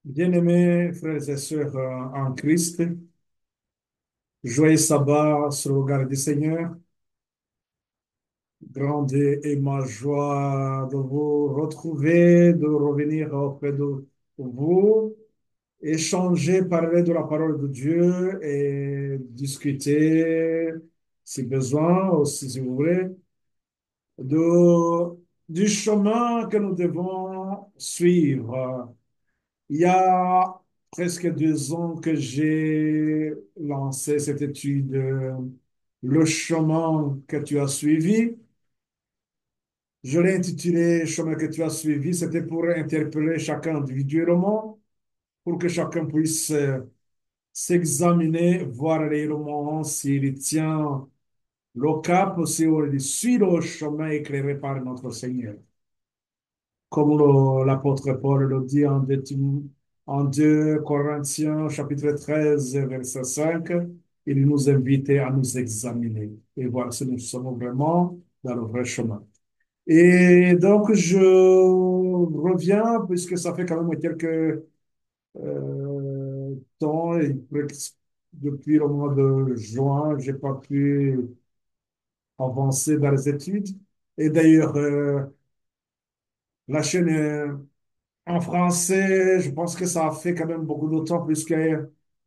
Bien-aimés frères et sœurs en Christ, joyeux sabbat sur le regard du Seigneur. Grande est ma joie de vous retrouver, de revenir auprès de vous, échanger, parler de la parole de Dieu et discuter, si besoin, aussi si vous voulez, de, du chemin que nous devons suivre. Il y a presque 2 ans que j'ai lancé cette étude, Le chemin que tu as suivi. Je l'ai intitulé Chemin que tu as suivi. C'était pour interpeller chacun individuellement, pour que chacun puisse s'examiner, voir réellement s'il tient le cap, s'il suit le chemin éclairé par notre Seigneur. Comme l'apôtre Paul le dit en 2 Corinthiens chapitre 13, verset 5, il nous invitait à nous examiner et voir si nous sommes vraiment dans le vrai chemin. Et donc, je reviens, puisque ça fait quand même quelques temps, et depuis le mois de juin, j'ai pas pu avancer dans les études. Et d'ailleurs, la chaîne en français, je pense que ça a fait quand même beaucoup de temps, puisque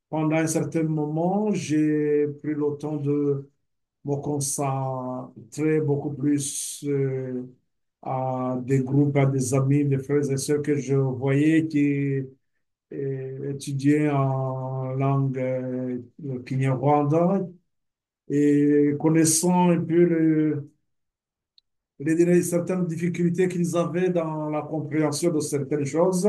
pendant un certain moment, j'ai pris le temps de me consacrer beaucoup plus à des groupes, à des amis, des frères et sœurs que je voyais qui étudiaient en langue kinyarwanda et connaissant un peu certaines difficultés qu'ils avaient dans la compréhension de certaines choses.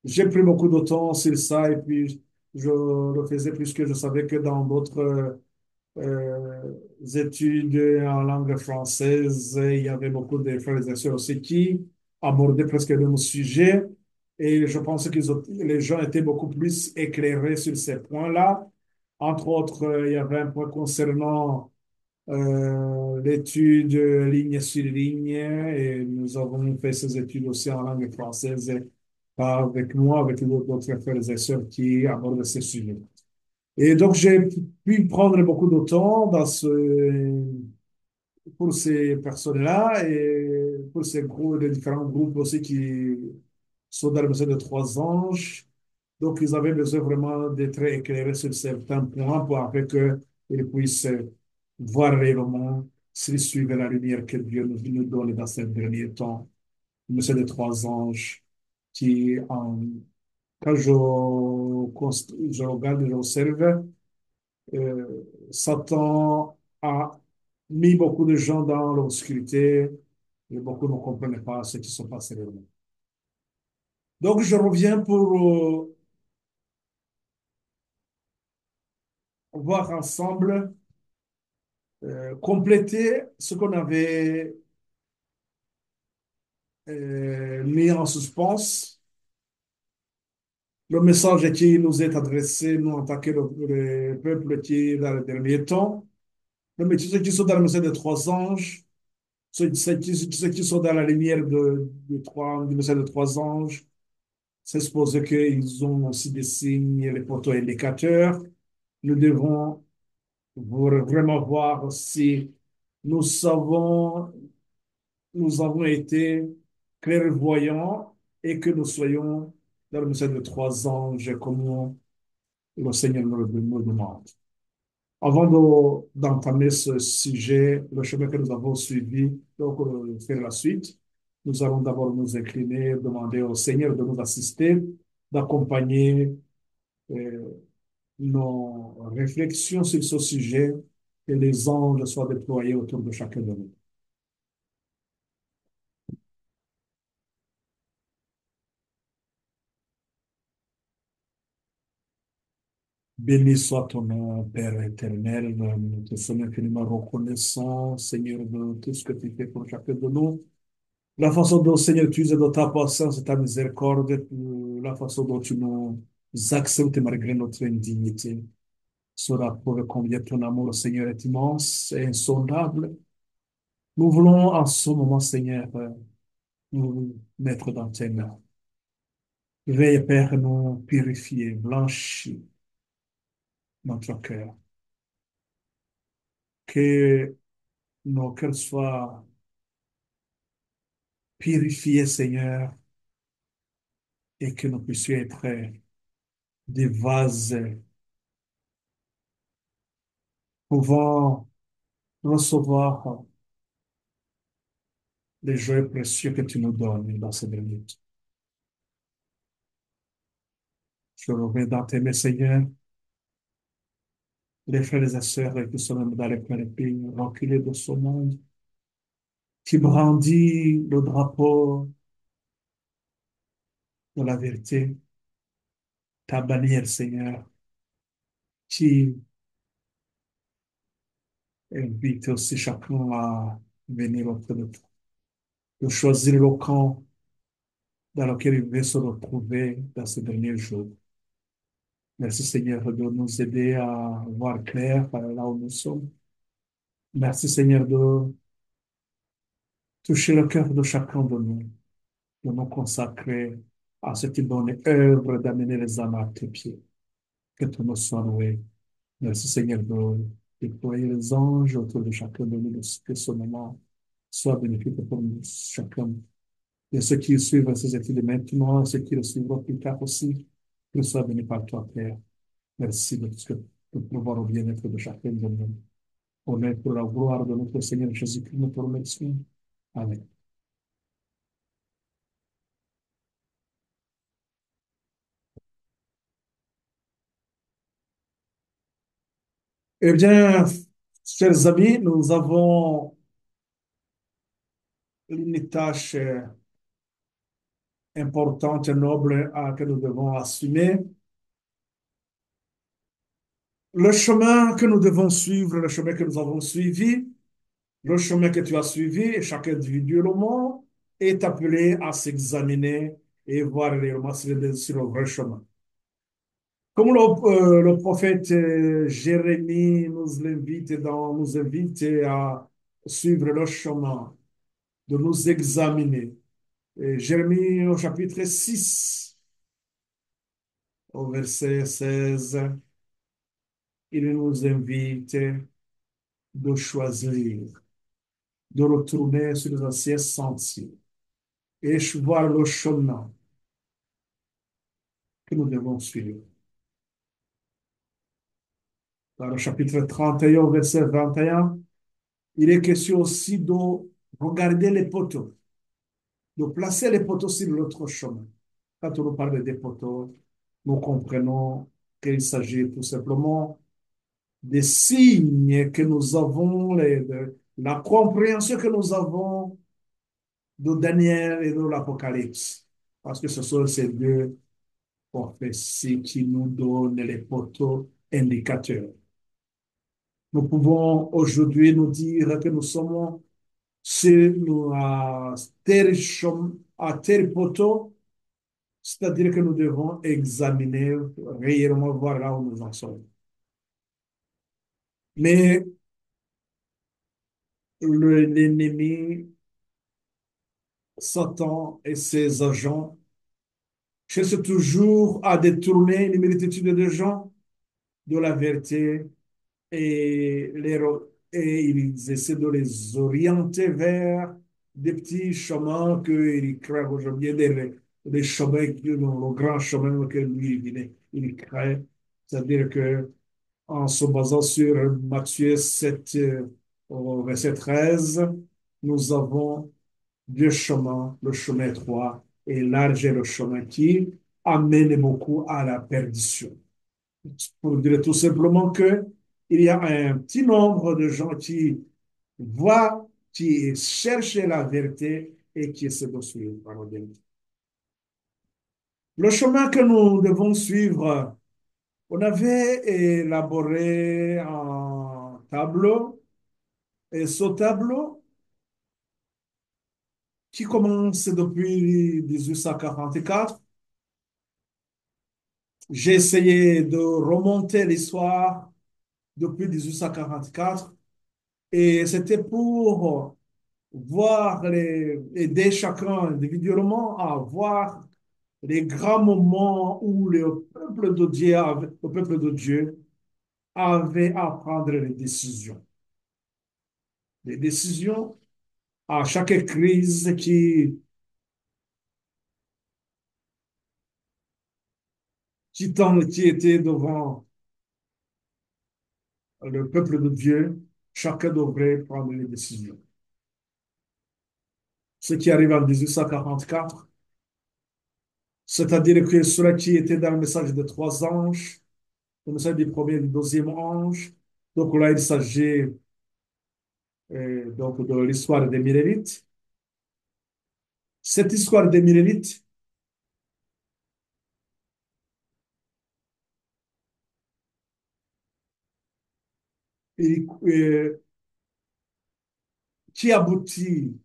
J'ai pris beaucoup de temps sur ça et puis je le faisais puisque je savais que dans d'autres études en langue française, il y avait beaucoup de frères et sœurs aussi qui abordaient presque le même sujet. Et je pense que les gens étaient beaucoup plus éclairés sur ces points-là. Entre autres, il y avait un point concernant l'étude ligne sur ligne et nous avons fait ces études aussi en langue française, pas avec moi, avec d'autres frères et sœurs qui abordent ces sujets. Et donc, j'ai pu prendre beaucoup de temps pour ces personnes-là et pour ces groupes, les différents groupes aussi qui sont dans le musée de Trois Anges. Donc, ils avaient besoin vraiment d'être éclairés sur certains points pour afin qu'ils puissent voir réellement s'ils suivent la lumière que Dieu nous donne dans ces derniers temps. Le musée de Trois Anges qui, quand je regarde et j'observe, Satan a mis beaucoup de gens dans l'obscurité et beaucoup ne comprenaient pas ce qui se passait réellement. Donc, je reviens pour voir ensemble, compléter ce qu'on avait mis en suspens, le message qui nous est adressé, nous, en tant que le peuple qui est dans les derniers temps, le métier qui sont dans le message des trois anges, ceux qui sont dans la lumière du message des trois anges, c'est supposé qu'ils ont aussi des signes, les poteaux indicateurs. Nous devons vraiment voir si nous savons, nous avons été clairvoyants et que nous soyons dans le message de trois anges comme le Seigneur nous demande. Avant d'entamer ce sujet, le chemin que nous avons suivi, donc faire la suite, nous allons d'abord nous incliner, demander au Seigneur de nous assister, d'accompagner euh, nos réflexions sur ce sujet, que les anges soient déployés autour de chacun de nous. Béni soit ton nom, Père éternel. Nous te sommes infiniment reconnaissants, Seigneur, de tout ce que tu fais pour chacun de nous. La façon dont, Seigneur, tu uses de ta patience et ta miséricorde, la façon dont tu nous acceptes malgré notre indignité, cela prouve combien ton amour, Seigneur, est immense et insondable. Nous voulons en ce moment, Seigneur, nous mettre dans tes mains. Veuille, Père, nous purifier, blanchir notre cœur. Que nos cœurs soient purifiés, Seigneur, et que nous puissions être des vases pouvant recevoir les joyaux précieux que tu nous donnes dans ces minutes. Je remets dans tes mains, Seigneur, les frères et sœurs qui sont même dans les pleins pays, reculés de ce monde, qui brandit le drapeau de la vérité, ta bannière, Seigneur, qui invite aussi chacun à venir auprès de toi, de choisir le camp dans lequel il veut se retrouver dans ces derniers jours. Merci, Seigneur, de nous aider à voir clair là où nous sommes. Merci, Seigneur, de toucher le cœur de chacun de nous consacrer à cette bonne œuvre d'amener les âmes à tes pieds. Que tout nous soit loué. Merci, Seigneur, de déployer les anges autour de chacun de nous, que ce moment soit bénéfique pour nous, chacun. Et ceux qui suivent ces études maintenant, ceux qui le suivront plus tard aussi, que soit béni par toi, Père. Merci de tout ce que de pouvoir au bien-être de chacun de nous. Honneur pour la gloire de notre Seigneur Jésus-Christ, nous te remercions. Amen. Eh bien, chers amis, nous avons une tâche importante et noble que nous devons assumer. Le chemin que nous devons suivre, le chemin que nous avons suivi, le chemin que tu as suivi, et chaque individu au monde est appelé à s'examiner et voir réellement s'il est sur le vrai chemin. Comme le prophète Jérémie nous invite à suivre le chemin, de nous examiner. Et Jérémie au chapitre 6, au verset 16, il nous invite de choisir, de retourner sur les anciens sentiers et voir le chemin que nous devons suivre. Dans le chapitre 31, au verset 21, il est question aussi de regarder les poteaux, de placer les poteaux sur l'autre chemin. Quand on nous parle des poteaux, nous comprenons qu'il s'agit tout simplement des signes que nous avons, la compréhension que nous avons de Daniel et de l'Apocalypse. Parce que ce sont ces deux prophéties qui nous donnent les poteaux indicateurs. Nous pouvons aujourd'hui nous dire que nous sommes à tel poteau, c'est-à-dire que nous devons examiner réellement, voir là où nous en sommes. Mais l'ennemi, Satan et ses agents cherchent toujours à détourner une multitude de gens de la vérité et, et ils essaient de les orienter vers des petits chemins qu'ils créent aujourd'hui, des chemins, le grand chemin que lui, il crée. C'est-à-dire que en se basant sur Matthieu 7, au verset 13, nous avons deux chemins, le chemin étroit et large est le chemin qui amène beaucoup à la perdition. Pour dire tout simplement que il y a un petit nombre de gens qui voient, qui cherchent la vérité et qui essaient de suivre par la vérité. Le chemin que nous devons suivre, on avait élaboré un tableau, et ce tableau qui commence depuis 1844, j'ai essayé de remonter l'histoire depuis 1844 et c'était pour aider chacun individuellement à voir les grands moments où le peuple de Dieu avait à prendre les décisions. Les décisions à chaque crise qui était devant le peuple de Dieu, chacun devrait prendre les décisions. Ce qui arrive en 1844, c'est-à-dire que cela qui était dans le message des trois anges, le message du premier et du deuxième ange, donc là, il s'agit donc de l'histoire des Millénites. Cette histoire des Millénites, qui aboutit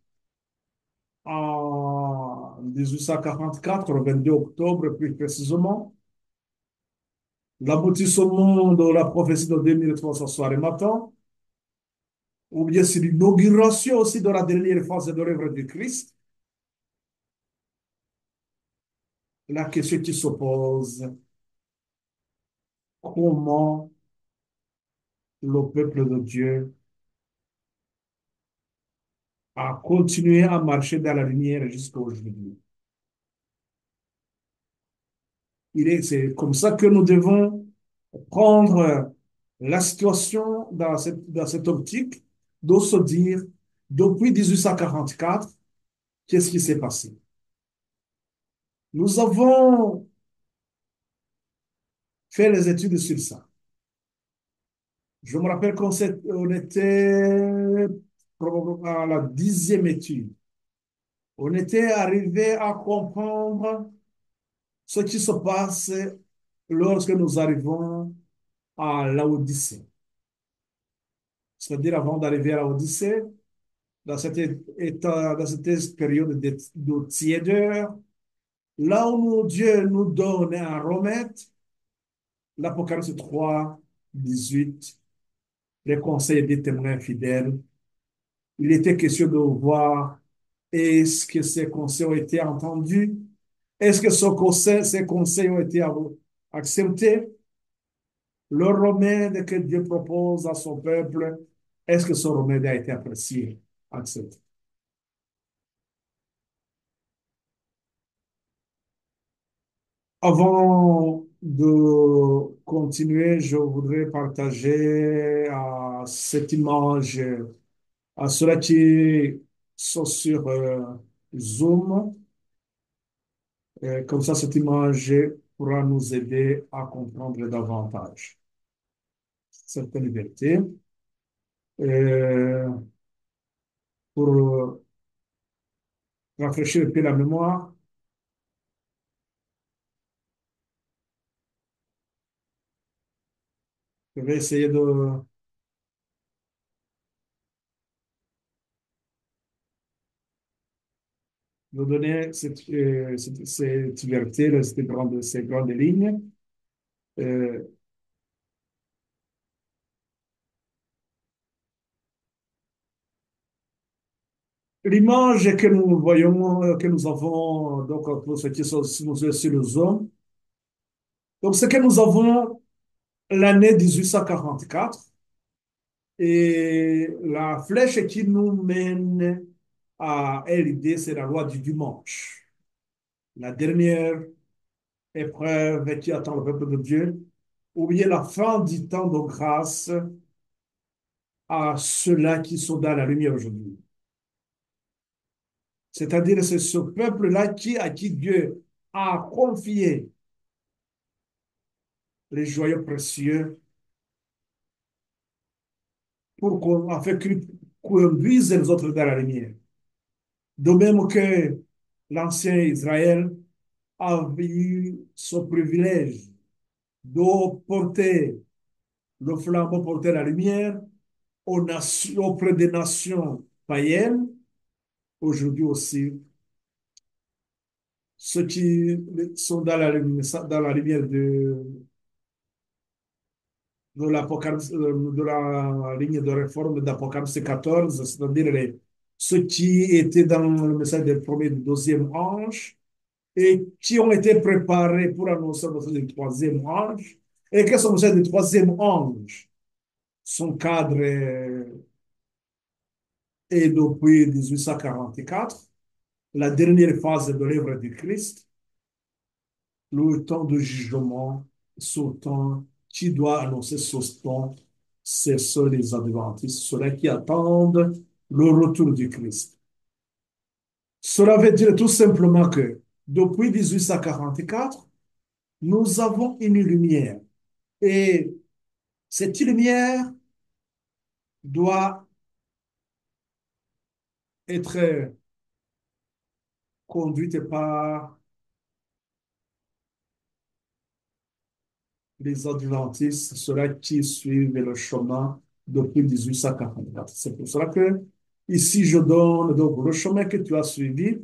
en 1844, le 22 octobre plus précisément, l'aboutissement de la prophétie de 2300 soir et matin, ou bien c'est l'inauguration aussi de la dernière phase de l'œuvre du Christ. La question qui se pose, comment le peuple de Dieu a continué à marcher dans la lumière jusqu'à aujourd'hui? C'est comme ça que nous devons prendre la situation dans cette optique de se dire, depuis 1844, qu'est-ce qui s'est passé? Nous avons fait les études sur ça. Je me rappelle on était probablement à la 10e étude. On était arrivé à comprendre ce qui se passe lorsque nous arrivons à l'Odyssée. C'est-à-dire avant d'arriver à l'Odyssée, dans cet état, dans cette période de tiédeur, là où Dieu nous donne un remède, l'Apocalypse 3, 18, les conseils des témoins fidèles, il était question de voir est-ce que ces conseils ont été entendus, est-ce que ces conseils ont été acceptés, le remède que Dieu propose à son peuple, est-ce que ce remède a été apprécié, accepté? Avant de continuer, je voudrais partager cette image à ceux qui sont sur Zoom. Comme ça, cette image pourra nous aider à comprendre davantage cette liberté. Euh, pour rafraîchir un peu la mémoire, je vais essayer de donner cette liberté, ces grandes lignes. Euh, L'image que nous voyons, que nous avons, donc pour ceux qui sont sur le Zoom, donc c'est que nous avons l'année 1844 et la flèche qui nous mène à LID, c'est la loi du dimanche. La dernière épreuve qui attend le peuple de Dieu, ou bien la fin du temps de grâce à ceux-là qui sont dans la lumière aujourd'hui. C'est-à-dire, c'est ce peuple-là à qui Dieu a confié les joyaux précieux pour qu'on, afin qu'ils conduisent les autres dans la lumière. De même que l'ancien Israël avait eu ce privilège de porter le flambeau, porter la lumière auprès des nations païennes, aujourd'hui aussi, ceux qui sont dans la lumière de l'Apocalypse, de la ligne de réforme d'Apocalypse 14, c'est-à-dire ceux qui étaient dans le message du premier et du deuxième ange, et qui ont été préparés pour annoncer le message du troisième ange. Et quels sont le message du troisième ange? Son cadre est depuis 1844, la dernière phase de l'œuvre du Christ, le temps de jugement, ce temps qui doit annoncer ce temps, c'est ceux les adventistes, ceux-là qui attendent le retour du Christ. Cela veut dire tout simplement que depuis 1844, nous avons une lumière. Et cette lumière doit être conduite par les adventistes, ceux-là qui suivent le chemin depuis 1844. C'est pour cela que ici je donne donc le chemin que tu as suivi.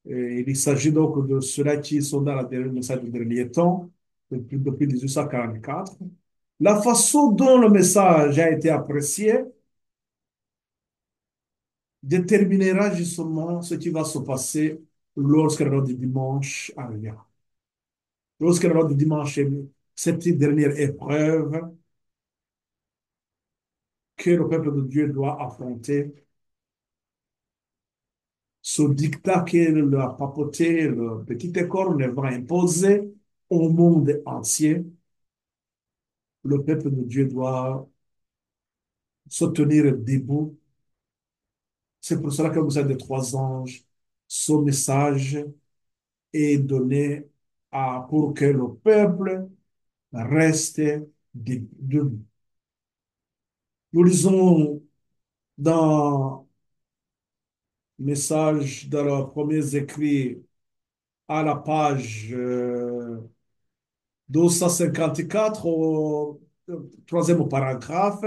Et il s'agit donc de ceux-là qui sont dans la dernière, message du dernier temps, depuis 1844. La façon dont le message a été apprécié déterminera justement ce qui va se passer lorsque l'heure du dimanche arrivera. Lorsque l'heure du dimanche est cette dernière épreuve que le peuple de Dieu doit affronter, ce dictat que la papauté, le petit école va imposer au monde entier, le peuple de Dieu doit se tenir debout. C'est pour cela que vous êtes des trois anges. Ce message est donné pour que le peuple reste debout. Nous lisons dans le message, dans les premiers écrits, à la page 254, au troisième paragraphe,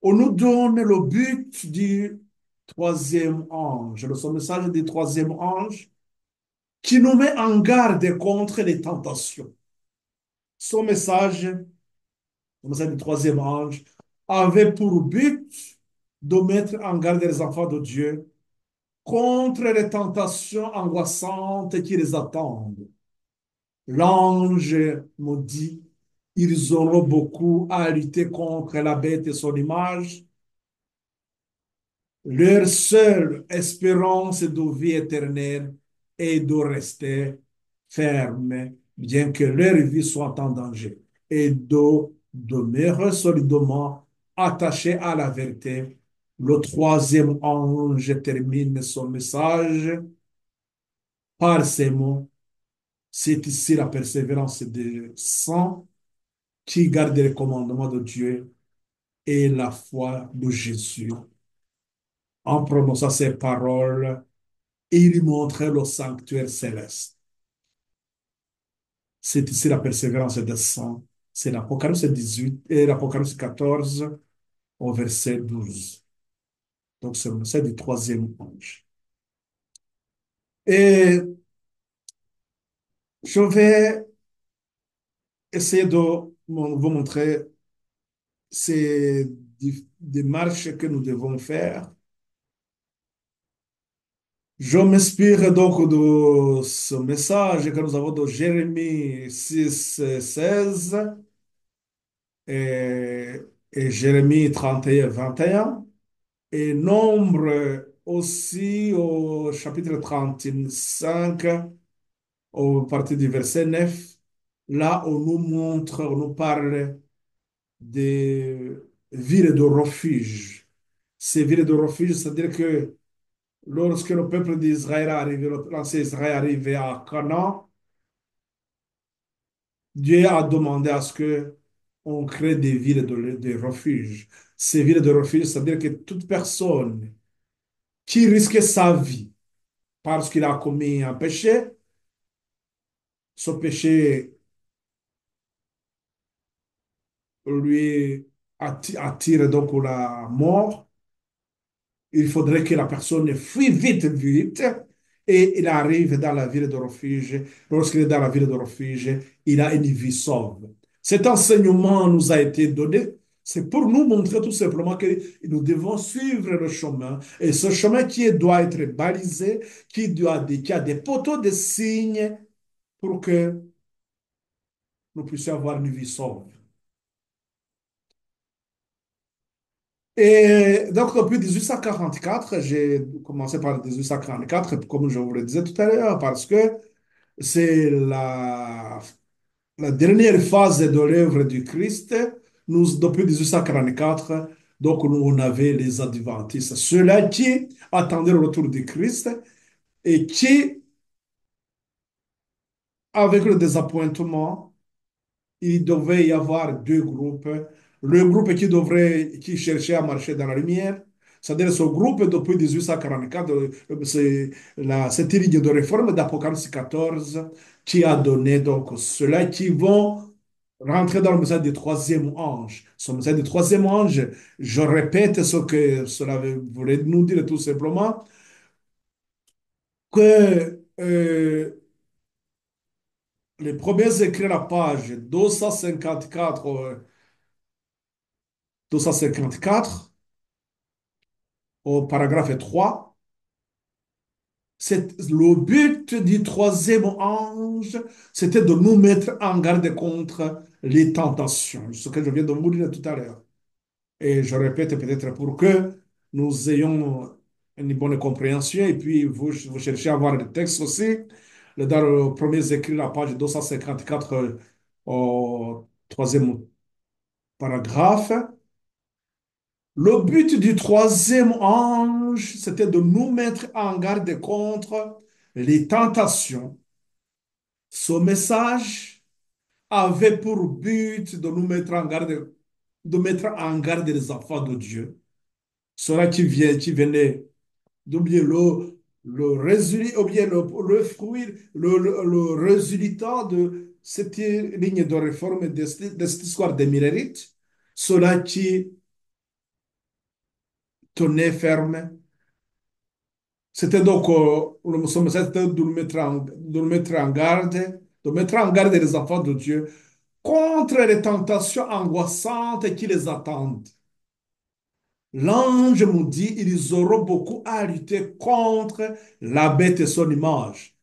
on nous donne le but du troisième ange, le message du troisième ange qui nous met en garde contre les tentations. Son message, le message du troisième ange, avait pour but de mettre en garde les enfants de Dieu contre les tentations angoissantes qui les attendent. L'ange nous dit, ils auront beaucoup à lutter contre la bête et son image. Leur seule espérance de vie éternelle est de rester ferme, bien que leur vie soit en danger, et de demeurer solidement attachés à la vérité. Le troisième ange termine son message par ces mots. C'est ici la persévérance des saints qui gardent les commandements de Dieu et la foi de Jésus. En prononçant ces paroles, il montrait le sanctuaire céleste. C'est ici la persévérance des saints. C'est l'Apocalypse 18 et l'Apocalypse 14 au verset 12. Donc, c'est du troisième ange. Et je vais essayer de vous montrer ces démarches que nous devons faire. Je m'inspire donc de ce message que nous avons de Jérémie 6, 16 et, et Jérémie 31, 21 et Nombre aussi au chapitre 35 au partir du verset 9. Là, on nous montre, on nous parle des villes de refuge. Ces villes de refuge, c'est-à-dire que lorsque le peuple d'Israël arrivait, l'ancien Israël arrivait à Canaan, Dieu a demandé à ce que on crée des villes de refuge. Ces villes de refuge, c'est-à-dire que toute personne qui risquait sa vie parce qu'il a commis un péché, ce péché lui attire donc la mort. Il faudrait que la personne fuit vite, vite, et il arrive dans la ville de refuge. Lorsqu'il est dans la ville de refuge, il a une vie sauve. Cet enseignement nous a été donné C'est pour nous montrer tout simplement que nous devons suivre le chemin. Et ce chemin qui doit être balisé, qui a des poteaux de signes pour que nous puissions avoir une vie sauve. Et donc, depuis 1844, j'ai commencé par 1844, comme je vous le disais tout à l'heure, parce que c'est la dernière phase de l'œuvre du Christ. Nous, depuis 1844, donc nous, on avait les adventistes, ceux-là qui attendaient le retour du Christ et qui, avec le désappointement, il devait y avoir deux groupes. Le groupe qui cherchait à marcher dans la lumière, c'est-à-dire ce groupe depuis 1844, cette ligne de réforme d'Apocalypse 14 qui a donné donc ceux-là qui vont rentrer dans le message du troisième ange. Ce message du troisième ange, je répète ce que cela voulait nous dire tout simplement, que les premiers écrits à la page 254 254, au paragraphe 3, le but du troisième ange, c'était de nous mettre en garde contre les tentations, ce que je viens de vous dire tout à l'heure. Et je répète peut-être pour que nous ayons une bonne compréhension, et puis vous cherchez à voir le texte aussi. Dans le premier écrit, la page 254, au troisième paragraphe. Le but du troisième ange, c'était de nous mettre en garde contre les tentations. Ce message avait pour but de nous mettre en garde, de mettre en garde les enfants de Dieu. Cela qui venait d'oublier résultat, ou bien le fruit, le résultat de cette ligne de réforme de cette histoire des Millérites. Cela qui tenait ferme. C'était donc le message était de nous mettre en garde, de mettre en garde les enfants de Dieu contre les tentations angoissantes qui les attendent. L'ange nous dit, ils auront beaucoup à lutter contre la bête et son image.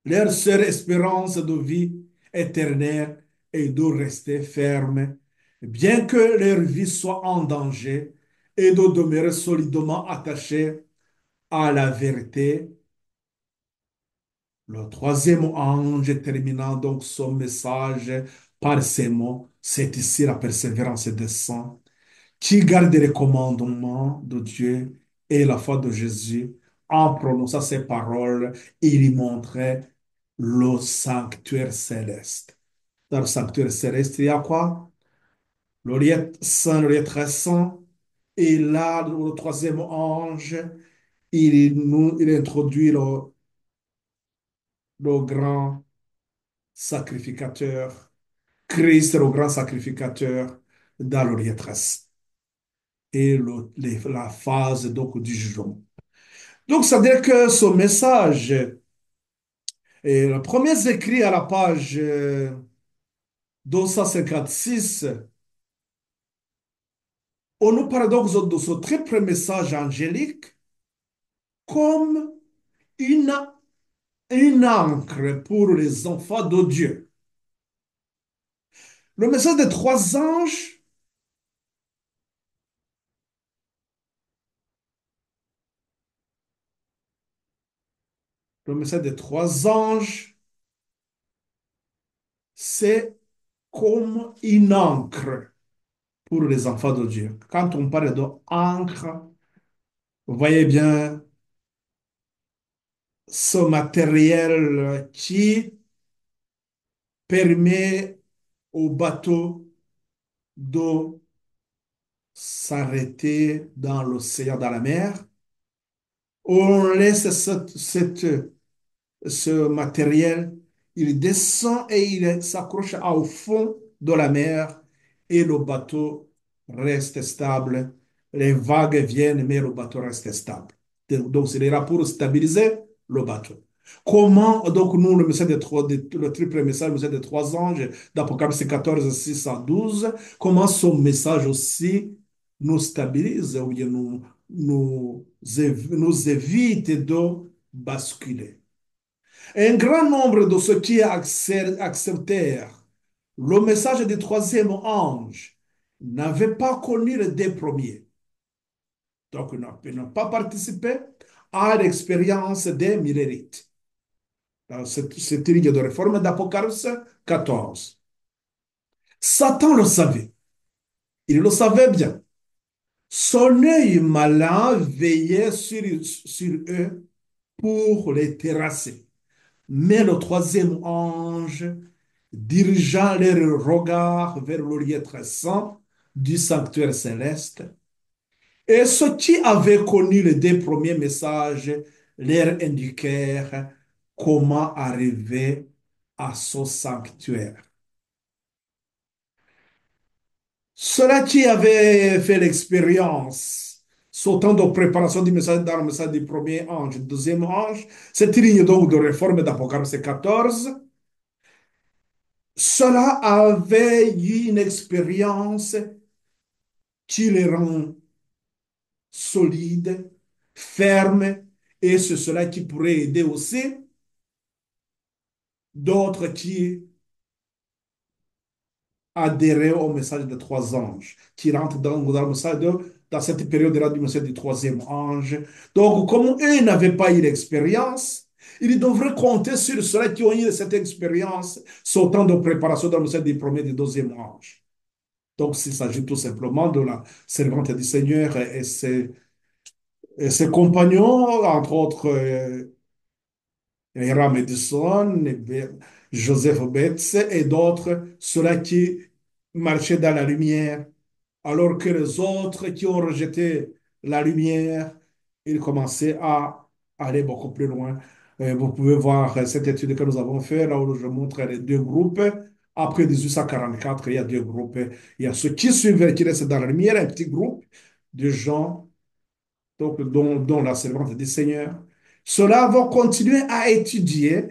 Leur seule espérance de vie éternelle est de rester ferme, bien que leur vie soit en danger, et de demeurer solidement attachés à la vérité. Le troisième ange terminant donc son message par ces mots, c'est ici la persévérance des saints qui gardent les commandements de Dieu et la foi de Jésus. En prononçant ces paroles, il y montrait le sanctuaire céleste. Dans le sanctuaire céleste, il y a quoi? Le lieu saint, le lieu très saint. Et là, le troisième ange, il introduit le grand sacrificateur. Christ est le grand sacrificateur dans le lieu très saint. Et la phase donc du jugement. Donc, ça veut dire que ce message, et le premier écrit à la page 256, on nous parle donc de ce triple message angélique comme une, une encre pour les enfants de Dieu. Le message des trois anges, le message des trois anges, c'est comme une encre pour les enfants de Dieu. Quand on parle d'encre, vous voyez bien ce matériel qui permet au bateau de s'arrêter dans l'océan, dans la mer. On laisse ce matériel, il descend et il s'accroche au fond de la mer et le bateau reste stable. Les vagues viennent, mais le bateau reste stable. Donc, c'est là pour stabiliser le bateau. Comment, donc, nous, le message le triple message, le message des trois anges, d'Apocalypse 14, 6 à 12, comment son message aussi nous stabilise ou bien nous évite de basculer. Un grand nombre de ceux qui acceptèrent le message du troisième ange n'avaient pas connu les deux premiers. Donc, ils n'ont pas participé à l'expérience des millérites. Dans cette ligne de réforme d'Apocalypse 14. Satan le savait. Il le savait bien. Son œil malin veillait sur eux pour les terrasser. Mais le troisième ange dirigea leur regard vers le lieu très saint du sanctuaire céleste. Et ceux qui avaient connu les deux premiers messages leur indiquèrent comment arriver à ce sanctuaire. Ceux-là qui avaient fait l'expérience, sautant de préparation du message dans le message du premier ange, du deuxième ange, cette ligne donc de réforme d'Apocalypse 14, cela avait eu une expérience qui les rend solides, fermes, et c'est cela qui pourrait aider aussi d'autres qui adhérer au message des trois anges, qui rentrent dans le message dans cette période-là du message du troisième ange. Donc, comme eux n'avaient pas eu l'expérience, ils devraient compter sur ceux qui ont eu cette expérience sautant de préparation dans le message du premier et du deuxième ange. Donc, il s'agit tout simplement de la servante du Seigneur et ses compagnons, entre autres Hiram Edison, Joseph Betts et d'autres, ceux-là qui marchaient dans la lumière, alors que les autres qui ont rejeté la lumière, ils commençaient à aller beaucoup plus loin. Vous pouvez voir cette étude que nous avons faite, là où je montre les deux groupes. Après 1844, il y a deux groupes. Il y a ceux qui suivent, qui restent dans la lumière, un petit groupe de gens donc dont la servante du Seigneur. Ceux-là vont continuer à étudier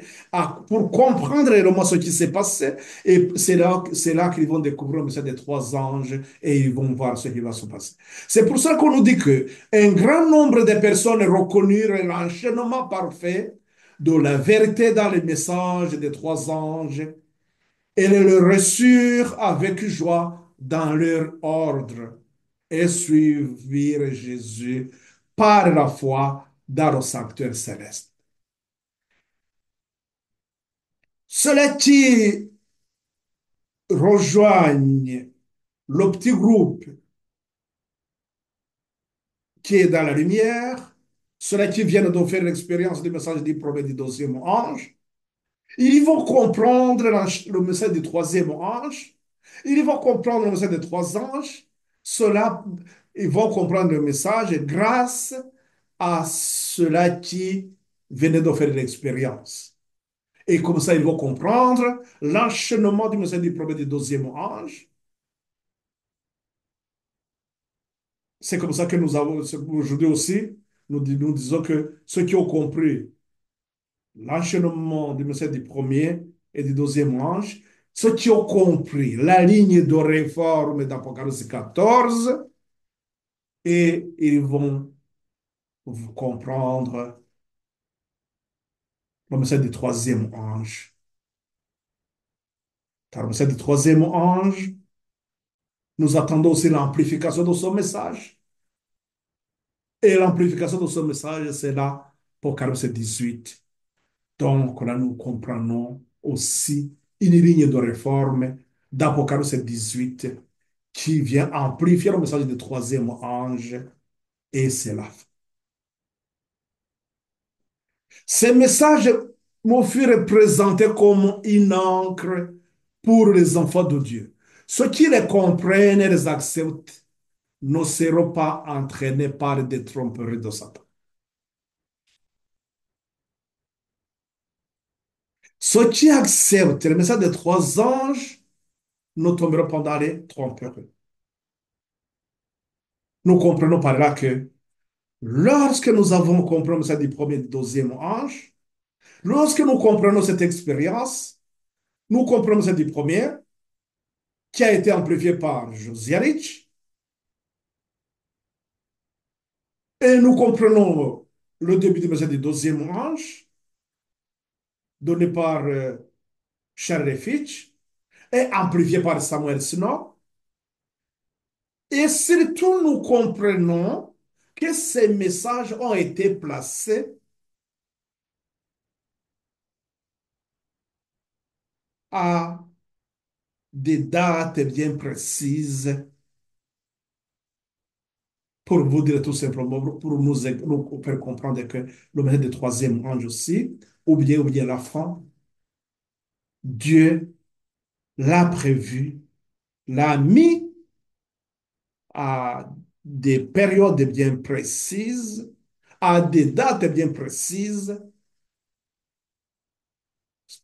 pour comprendre réellement ce qui s'est passé. Et c'est là qu'ils vont découvrir le message des trois anges et ils vont voir ce qui va se passer. C'est pour ça qu'on nous dit que un grand nombre de personnes reconnurent l'enchaînement parfait de la vérité dans les messages des trois anges et le reçurent avec joie dans leur ordre et suivirent Jésus par la foi dans le sanctuaire céleste. Ceux qui rejoignent le petit groupe qui est dans la lumière, ceux qui viennent de faire l'expérience du message du premier et du deuxième ange, ils vont comprendre le message du troisième ange, ils vont comprendre le message des trois anges, ceux-là, ils vont comprendre le message grâce à ceux-là qui venaient de faire l'expérience. Et comme ça, ils vont comprendre l'enchaînement du message du premier et du deuxième ange. C'est comme ça que nous avons, aujourd'hui aussi, nous disons que ceux qui ont compris l'enchaînement du message du premier et du deuxième ange, ceux qui ont compris la ligne de réforme d'Apocalypse 14, et ils vont comprendre le message du troisième ange. Car le message du troisième ange, nous attendons aussi l'amplification de son message. Et l'amplification de ce message, c'est là, Apocalypse 18. Donc, là, nous comprenons aussi une ligne de réforme d'Apocalypse 18 qui vient amplifier le message du troisième ange, et c'est la fin. Ces messages me furent présentés comme une encre pour les enfants de Dieu. Ceux qui les comprennent et les acceptent ne seront pas entraînés par des tromperies de Satan. Ceux qui acceptent le message des trois anges ne tomberont pas dans les tromperies. Nous comprenons par là que lorsque nous avons compris le message du premier et du deuxième ange, Lorsque nous comprenons cette expérience, nous comprenons cette première qui a été amplifiée par Josiarich et nous comprenons le début du message du deuxième ange donné par Charles Fitch et amplifié par Samuel Snow. Et surtout, nous comprenons que ces messages ont été placés à des dates bien précises pour vous dire tout simplement, pour nous faire comprendre que le message du troisième ange aussi, ou bien la fin, Dieu l'a prévu, l'a mis à des périodes bien précises, à des dates bien précises,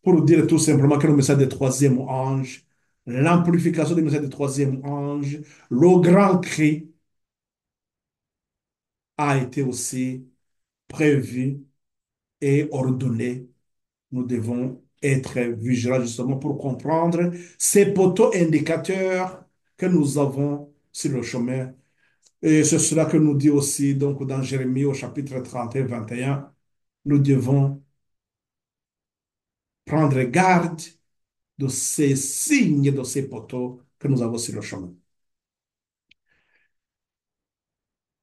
pour dire tout simplement que le message du troisième ange, l'amplification du message du troisième ange, le grand cri a été aussi prévu et ordonné. Nous devons être vigilants justement pour comprendre ces poteaux indicateurs que nous avons sur le chemin. Et c'est cela que nous dit aussi donc dans Jérémie au chapitre 30 et 21. Nous devons prendre garde de ces signes, de ces poteaux que nous avons sur le chemin.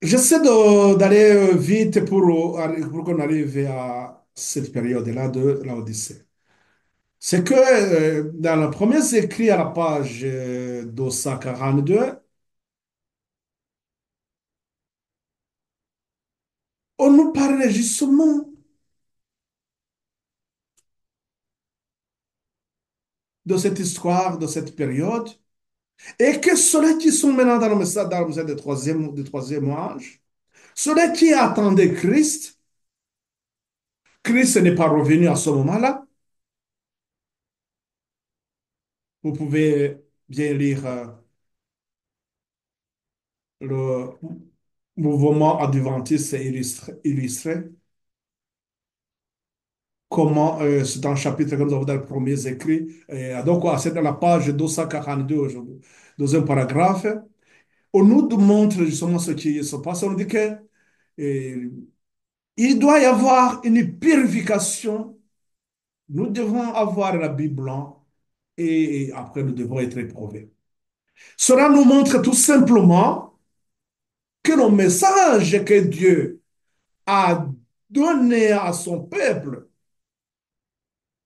J'essaie d'aller vite pour qu'on arrive à cette période-là de l'Odyssée. C'est que dans le premier écrit à la page 242, on nous parle justement de cette histoire, de cette période, et que ceux qui sont maintenant dans le message du troisième âge, ceux qui attendaient Christ, Christ n'est pas revenu à ce moment-là. Vous pouvez bien lire le mouvement adventiste illustré, comment, c'est dans le chapitre que nous avons dans le premier écrit, donc c'est dans la page 242 aujourd'hui, dans un paragraphe, on nous montre justement ce qui se passe. On dit que euh, il doit y avoir une purification. Nous devons avoir la Bible blanc et après nous devons être éprouvés. Cela nous montre tout simplement que le message que Dieu a donné à son peuple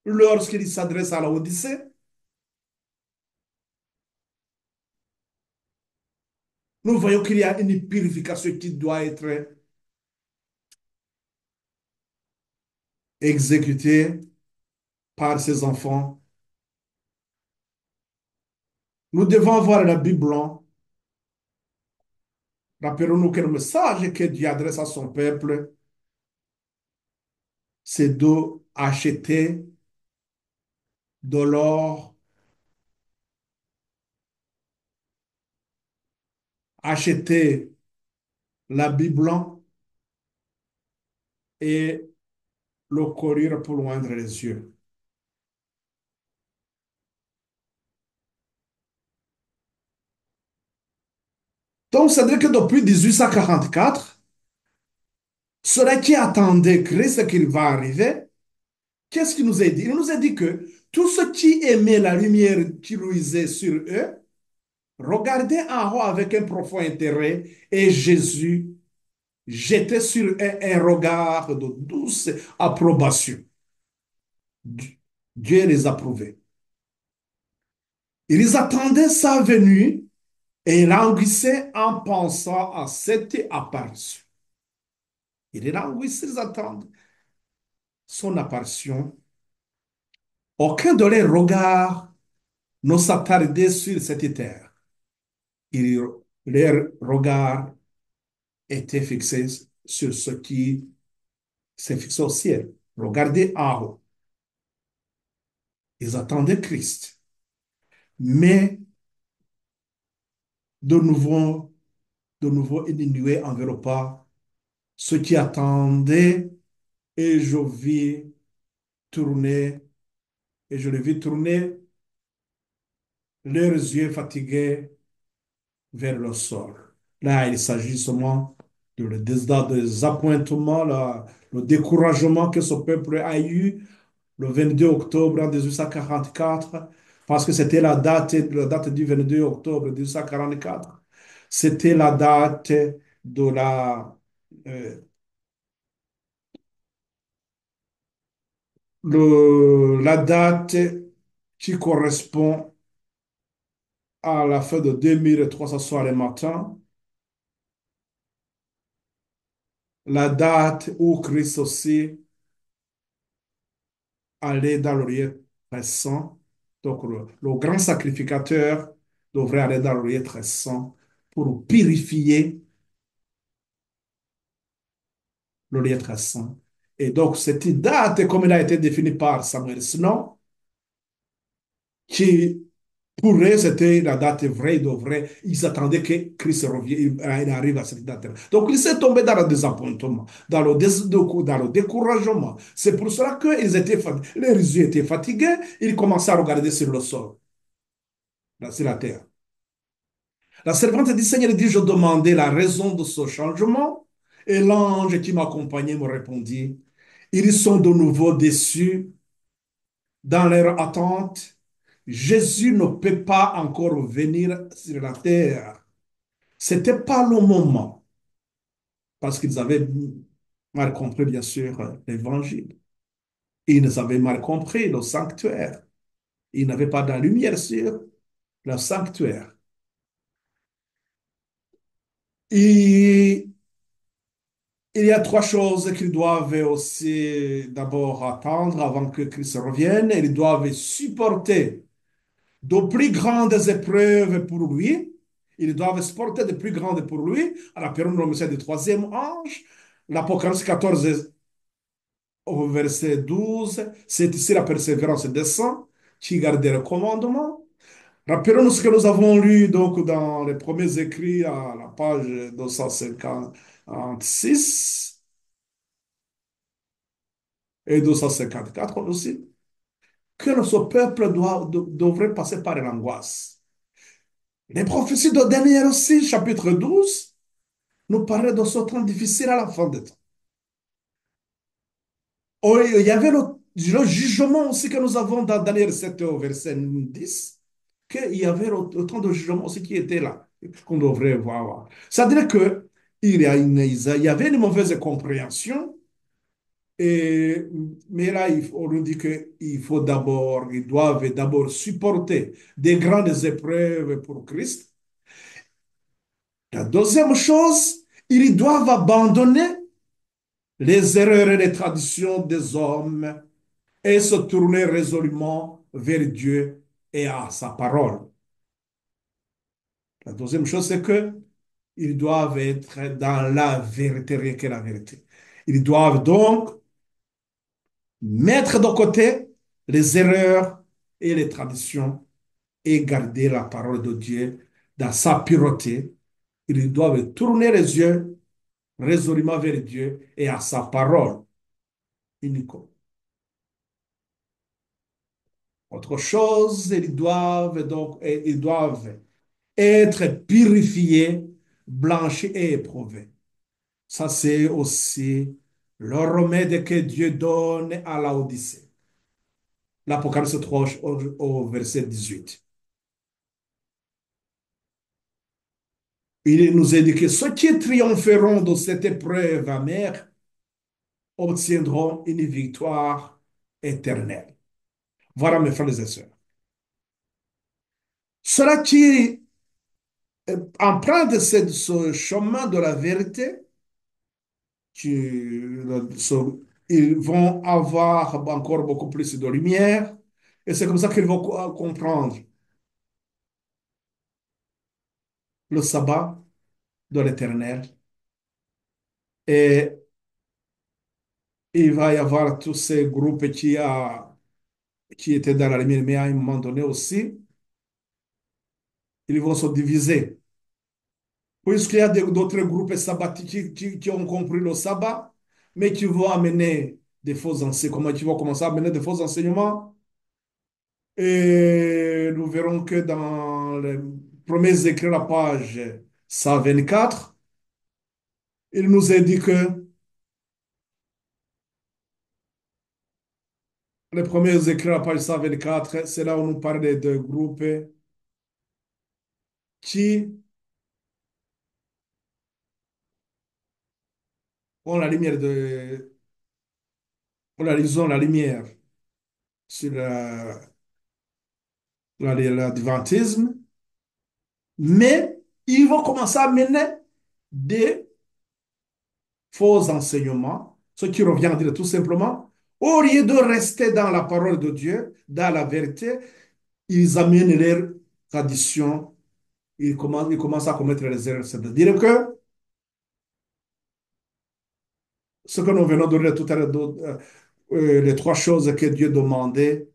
lorsqu'il s'adresse à la Odyssée, nous voyons qu'il y a une purification qui doit être exécutée par ses enfants. Nous devons avoir la Bible blanc. Rappelons-nous que le message que Dieu adresse à son peuple, c'est d'acheter de l'or, acheter la Bible blanc et le courir pour loindre les yeux. Donc, c'est-à-dire que depuis 1844, ceux qui attendaient Christ qu'il va arriver, qu'est-ce qu'il nous a dit? Il nous a dit que tous ceux qui aimaient la lumière qui luisait sur eux, regardaient en haut avec un profond intérêt et Jésus jetait sur eux un regard de douce approbation. Dieu les approuvait. Ils attendaient sa venue et languissaient en pensant à cette apparition. Ils languissaient, ils attendent son apparition. Aucun de leurs regards ne s'attardait sur cette terre. Ils, leur regard était fixé sur ce qui s'est fixé au ciel. Regardez en haut. Ils attendaient Christ. Mais de nouveau, une nuée enveloppa ceux qui attendaient et je vis tourner, et je les vis tourner leurs yeux fatigués vers le sol. Là, il s'agit seulement des appointements, le découragement que ce peuple a eu le 22 octobre en 1844, parce que c'était la date du 22 octobre 1844. C'était la date de euh, la date qui correspond à la fin de 2300 soirs le matin, la date où Christ aussi allait dans le lieu très saint. Donc, le grand sacrificateur devrait aller dans le lieu très saint pour purifier le lieu très saint. Et donc, cette date, comme elle a été définie par Samuel Snow, qui pour eux, c'était la date vraie de vrai. Ils attendaient que Christ revienne, il arrive à cette date. Donc, ils sont tombés dans le désappointement, dans le découragement. C'est pour cela qu'ils étaient fatigués. Les yeux étaient fatigués. Ils commençaient à regarder sur le sol, là, sur la terre. La servante du Seigneur dit, je demandais la raison de ce changement. Et l'ange qui m'accompagnait me répondit, ils sont de nouveau déçus dans leur attente. Jésus ne peut pas encore venir sur la terre. C'était pas le moment, parce qu'ils avaient mal compris, bien sûr, l'évangile. Ils avaient mal compris le sanctuaire. Ils n'avaient pas de la lumière sur le sanctuaire. Et il y a trois choses qu'ils doivent aussi d'abord attendre avant que Christ revienne. Ils doivent supporter de plus grandes épreuves pour lui. Ils doivent supporter de plus grandes pour lui. À la période de du troisième ange, l'Apocalypse 14 au verset 12, c'est ici la persévérance des saints qui gardent le commandement. Rappelons-nous ce que nous avons lu donc dans les premiers écrits à la page 256 et 254 aussi, que ce peuple devrait passer par l'angoisse. Les prophéties de Daniel aussi, chapitre 12, nous parlaient de ce temps difficile à la fin des temps. Oh, il y avait le jugement aussi que nous avons dans Daniel 7 au verset 10, qu'il y avait le temps de jugement aussi qui était là, qu'on devrait voir. C'est-à-dire que il y avait une mauvaise compréhension, et, mais là, on nous dit ils doivent d'abord supporter des grandes épreuves pour Christ. La deuxième chose, ils doivent abandonner les erreurs et les traditions des hommes et se tourner résolument vers Dieu et à sa parole. La deuxième chose, c'est que ils doivent être dans la vérité, rien que la vérité. Ils doivent donc mettre de côté les erreurs et les traditions et garder la parole de Dieu dans sa pureté. Ils doivent tourner les yeux résolument vers Dieu et à sa parole uniquement. Autre chose, ils doivent être purifiés, blanchis et éprouvés. Ça, c'est aussi le remède que Dieu donne à la Odyssée. L'Apocalypse 3 au verset 18. Il nous indique que ceux qui triompheront de cette épreuve amère obtiendront une victoire éternelle. Voilà, mes frères et sœurs. Ceux qui empruntent ce chemin de la vérité, ils vont avoir encore beaucoup plus de lumière, et c'est comme ça qu'ils vont comprendre le sabbat de l'Éternel. Et il va y avoir tous ces groupes qui étaient dans la lumière, mais à un moment donné aussi, ils vont se diviser. Puisqu'il y a d'autres groupes sabbatiques qui ont compris le sabbat, mais qui vont amener des faux enseignements, comment ils vont commencer à mener de faux enseignements. Et nous verrons que dans les premiers écrits, la page 124, il nous est dit que les premiers écrits, la page 124, c'est là où nous parle de groupes qui ont la lumière ils ont la lumière sur l'adventisme, mais ils vont commencer à mener des faux enseignements, ce qui revient à dire tout simplement, au lieu de rester dans la parole de Dieu, dans la vérité, ils amènent leurs traditions, ils commencent à commettre les erreurs. C'est-à-dire que ce que nous venons de lire tout à l'heure, les trois choses que Dieu demandait,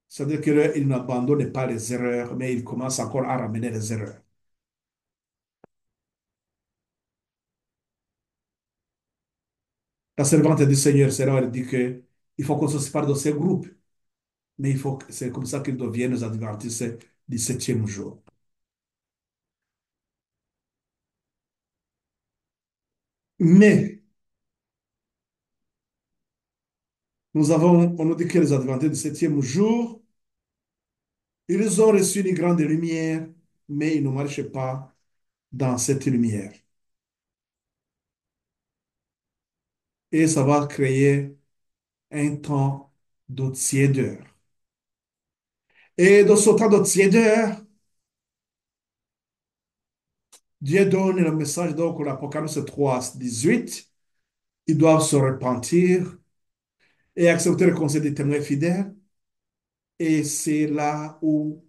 c'est-à-dire qu'il n'abandonne pas les erreurs, mais il commence encore à ramener les erreurs. La servante du Seigneur, c'est là où elle dit que il faut qu'on se sépare de ces groupes, mais c'est comme ça qu'ils deviennent les adventistes du septième jour. Mais on nous dit que les adventistes du septième jour, ils ont reçu une grande lumière, mais ils ne marchent pas dans cette lumière. Et ça va créer un temps de tiédeur. Et dans ce temps de tiédeur, Dieu donne le message, donc, l'Apocalypse 3, 18. Ils doivent se repentir et accepter le conseil des témoins fidèles. Et c'est là où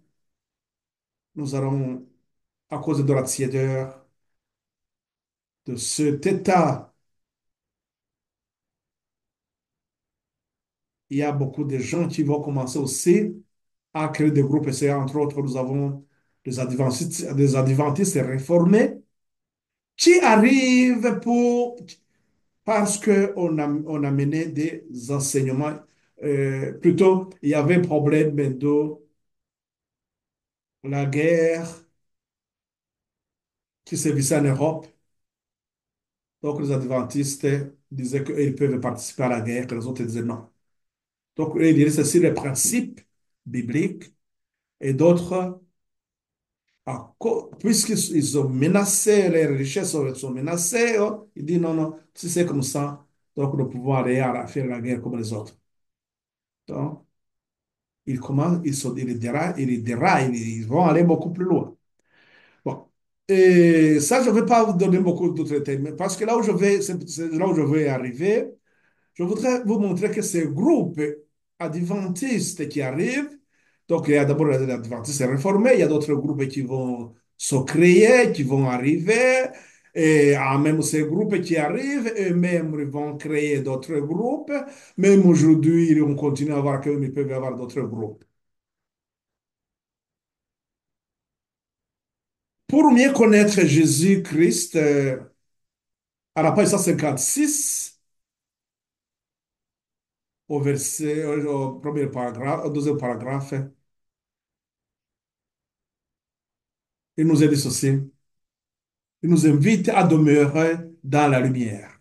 nous allons, à cause de la tiédeur, de cet état, il y a beaucoup de gens qui vont commencer aussi à créer des groupes. Et c'est entre autres, nous avons des adventistes réformés qui arrivent parce on a mené des enseignements. Plutôt, il y avait un problème de la guerre qui sévissait en Europe. Donc, les adventistes disaient qu'ils peuvent participer à la guerre, que les autres disaient non. Donc, eux, ils disaient ceci, les principes bibliques, et d'autres, puisqu'ils ont menacé, les richesses sont menacées, oh, ils disent non, non, si c'est comme ça, donc nous pouvons aller faire la guerre comme les autres. Donc, ils commencent, ils vont aller beaucoup plus loin. Bon. Et ça, je ne vais pas vous donner beaucoup d'autres détails, mais parce que là où je vais, c'est là où je vais arriver. Je voudrais vous montrer que ces groupes adventistes qui arrivent, donc il y a d'abord les adventistes réformés, il y a d'autres groupes qui vont se créer, qui vont arriver, et même ces groupes qui arrivent, eux-mêmes ils vont créer d'autres groupes, même aujourd'hui, on continue à voir qu'ils peuvent y avoir d'autres groupes. Pour mieux connaître Jésus-Christ, à la page 156, au premier paragraphe, au deuxième paragraphe, il nous est dit ceci. Il nous invite à demeurer dans la lumière.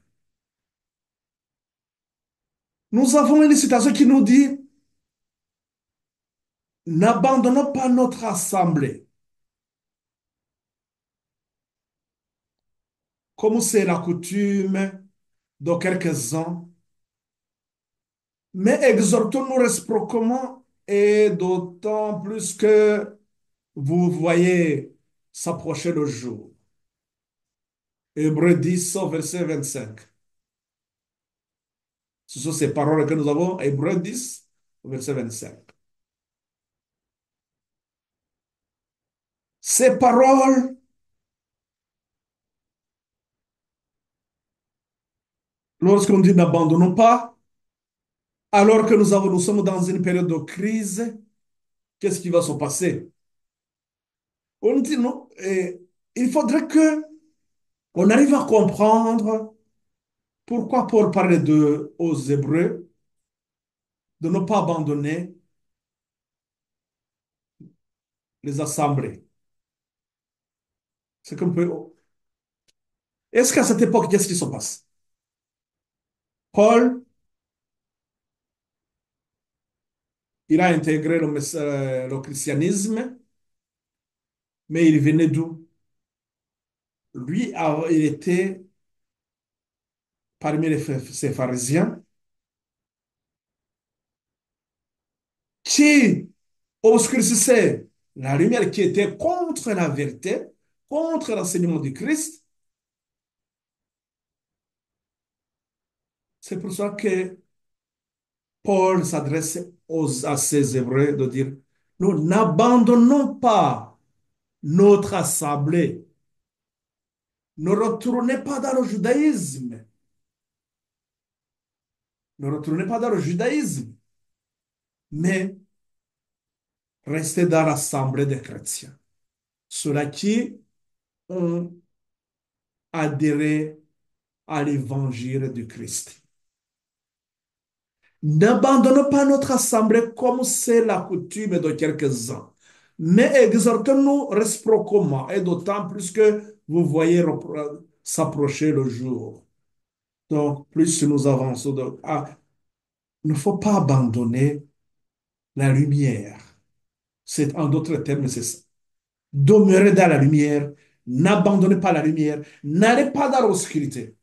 Nous avons une citation qui nous dit, n'abandonnons pas notre assemblée, comme c'est la coutume de quelques-uns, mais exhortons-nous réciproquement et d'autant plus que vous voyez s'approcher le jour. Hébreux 10, verset 25. Ce sont ces paroles que nous avons, Hébreux 10, verset 25. Ces paroles, lorsqu'on dit n'abandonnons pas, alors que nous sommes dans une période de crise, qu'est-ce qui va se passer? On dit non, il faudrait que on arrive à comprendre Pourquoi Paul parlait aux Hébreux de ne pas abandonner les assemblées? C'est qu'on peut. Est-ce qu'à cette époque, qu'est-ce qui se passe? Paul, il a intégré le christianisme, mais il venait d'où? Lui, il était parmi ces pharisiens qui obscurcissaient la lumière, qui était contre la vérité, contre l'enseignement du Christ. C'est pour ça que Paul s'adresse à ces Hébreux de dire, nous n'abandonnons pas notre assemblée. Ne retournez pas dans le judaïsme. Ne retournez pas dans le judaïsme, mais restez dans l'assemblée des chrétiens. Ceux-là qui ont adhéré à l'évangile du Christ. N'abandonnons pas notre assemblée comme c'est la coutume de quelques-uns, mais exhortons-nous réciproquement, et d'autant plus que vous voyez s'approcher le jour. Donc, plus nous avançons, il ne faut pas abandonner la lumière. C'est en d'autres termes, c'est ça. Demeurez dans la lumière, n'abandonnez pas la lumière, n'allez pas dans l'obscurité.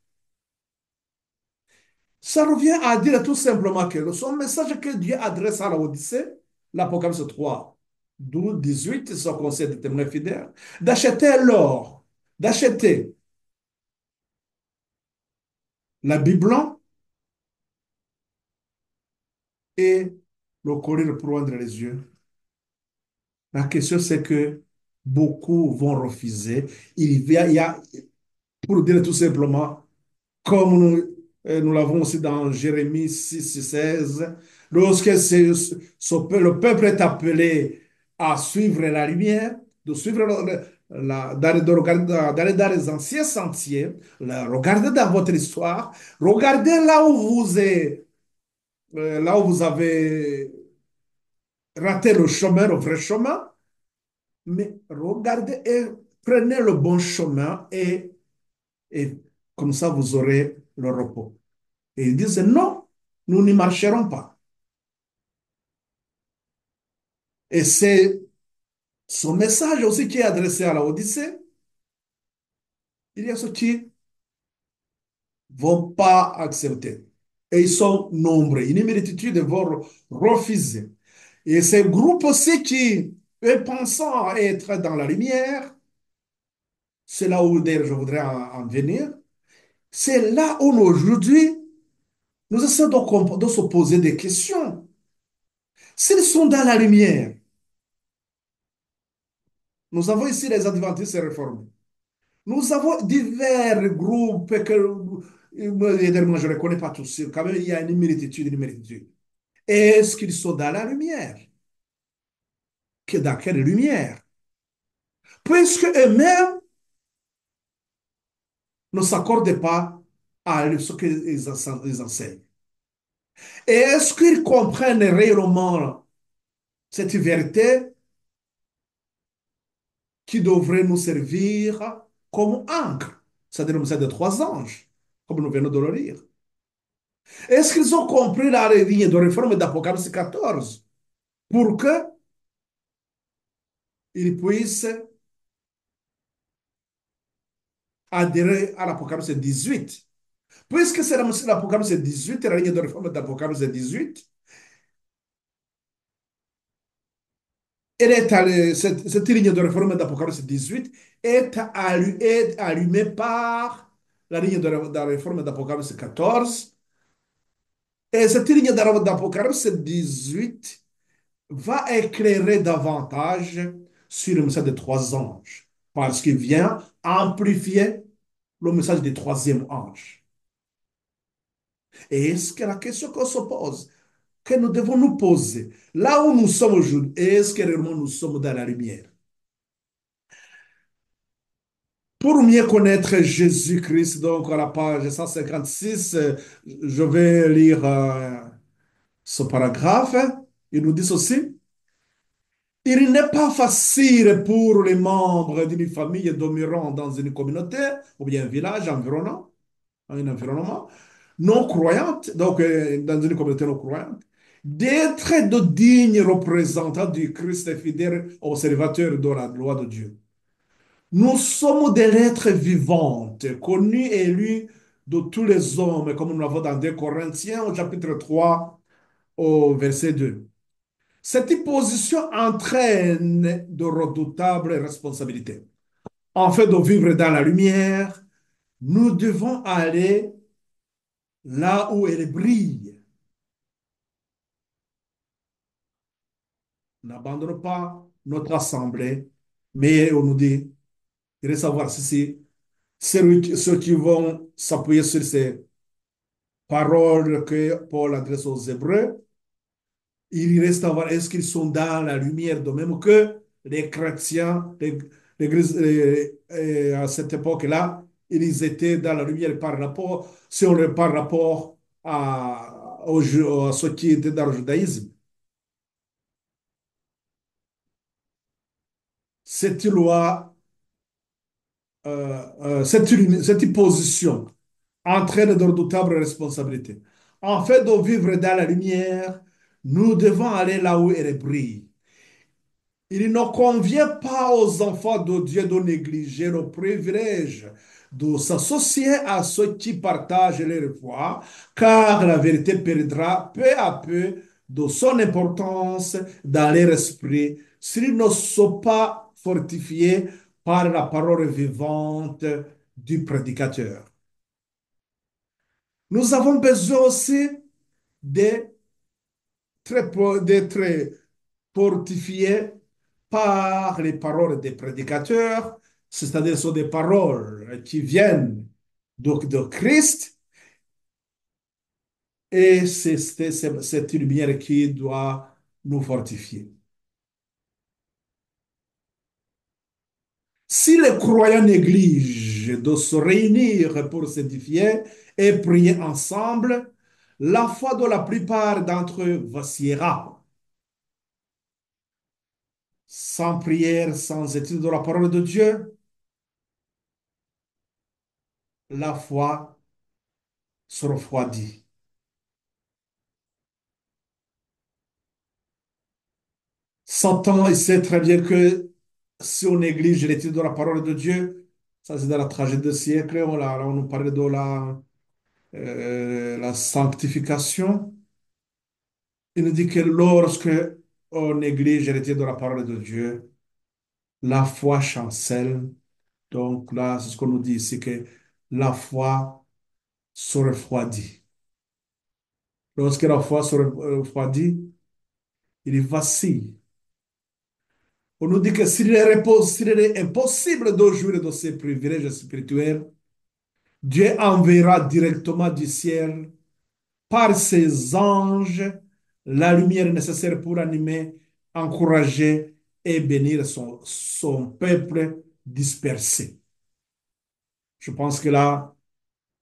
Ça revient à dire tout simplement que son message que Dieu adresse à l'Odyssée, l'Apocalypse 3, 12, 18, son conseil de témoins fidèles, d'acheter l'or, d'acheter la Bible et le courir pour rendre les yeux. La question, c'est que beaucoup vont refuser. Il y a, pour dire tout simplement, comme nous l'avons aussi dans Jérémie 6, 16, lorsque le peuple est appelé à suivre la lumière, de suivre d'aller dans les anciens sentiers, regardez dans votre histoire, regardez là où vous avez raté le chemin, le vrai chemin, mais regardez et prenez le bon chemin et comme ça vous aurez le repos. Et ils disent non, nous n'y marcherons pas. Et c'est son message aussi qui est adressé à la Odyssée. Il y a ceux qui ne vont pas accepter. Et ils sont nombreux. Une multitude vont refuser. Et ces groupes aussi qui, eux, pensant être dans la lumière, c'est là où d'ailleurs je voudrais en venir, c'est là où aujourd'hui, nous essayons de se poser des questions. S'ils sont dans la lumière, nous avons ici les adventistes réformés. Nous avons divers groupes évidemment, je ne les connais pas tous. Quand même, il y a une multitude, une multitude. Est-ce qu'ils sont dans la lumière? Dans quelle lumière? Puisque eux-mêmes ne s'accordent pas à ce qu'ils enseignent. Et est-ce qu'ils comprennent réellement cette vérité qui devrait nous servir comme encre? C'est-à-dire le message des trois anges, comme nous venons de le lire. Est-ce qu'ils ont compris la ligne de réforme d'Apocalypse 14 pour qu'ils puissent adhérer à l'Apocalypse 18? Puisque c'est l'Apocalypse 18, la ligne de réforme d'Apocalypse 18, cette ligne de réforme d'Apocalypse 18 est allumée par la ligne de réforme d'Apocalypse 14. Et cette ligne d'Apocalypse 18 va éclairer davantage sur le message des trois anges, parce qu'il vient amplifier le message du troisième ange. Et est-ce que la question qu'on se pose, que nous devons nous poser, là où nous sommes aujourd'hui, est-ce que réellement nous sommes dans la lumière? Pour mieux connaître Jésus-Christ, donc à la page 156, je vais lire ce paragraphe. Il nous dit ceci. Il n'est pas facile pour les membres d'une famille demeurant dans une communauté ou bien un village environnant, un environnement non croyante, donc dans une communauté non croyante, d'être de dignes représentants du Christ fidèle observateur de la loi de Dieu. Nous sommes des lettres vivantes, connues et lues de tous les hommes, comme nous l'avons dans 2 Corinthiens au chapitre 3 au verset 2. Cette position entraîne de redoutables responsabilités. En fait de vivre dans la lumière, nous devons aller là où elle brille. N'abandonne pas notre assemblée, mais on nous dit, il faut savoir si ceux qui vont s'appuyer sur ces paroles que Paul adresse aux Hébreux, il reste à voir est-ce qu'ils sont dans la lumière, de même que les chrétiens, l'Église, à cette époque-là, ils étaient dans la lumière par rapport, si on le par rapport à ceux qui étaient dans le judaïsme. Cette loi, cette position entraîne de redoutables responsabilités. En fait, de vivre dans la lumière, nous devons aller là où elle brille. Il ne convient pas aux enfants de Dieu de négliger le privilège de s'associer à ceux qui partagent leur foi, car la vérité perdra peu à peu de son importance dans leur esprit s'ils ne sont pas fortifiés par la parole vivante du prédicateur. Nous avons besoin aussi d'être d'être fortifiés par les paroles des prédicateurs, c'est-à-dire ce sont des paroles qui viennent de Christ, et c'est une lumière qui doit nous fortifier. Si les croyants négligent de se réunir pour s'édifier et prier ensemble, la foi de la plupart d'entre eux vacillera. Sans prière, sans étude de la parole de Dieu, la foi se refroidit. Satan, il sait très bien que si on néglige l'étude de la parole de Dieu, ça c'est dans la tragédie du siècle, on nous parlait de la sanctification. Il nous dit que lorsque on néglige l'étude de la parole de Dieu, la foi chancelle. Donc là, c'est ce qu'on nous dit ici, que la foi se refroidit. Lorsque la foi se refroidit, il vacille. On nous dit que s'il est impossible de jouir de ces privilèges spirituels, Dieu enverra directement du ciel par ses anges la lumière nécessaire pour animer, encourager et bénir son peuple dispersé. Je pense que là,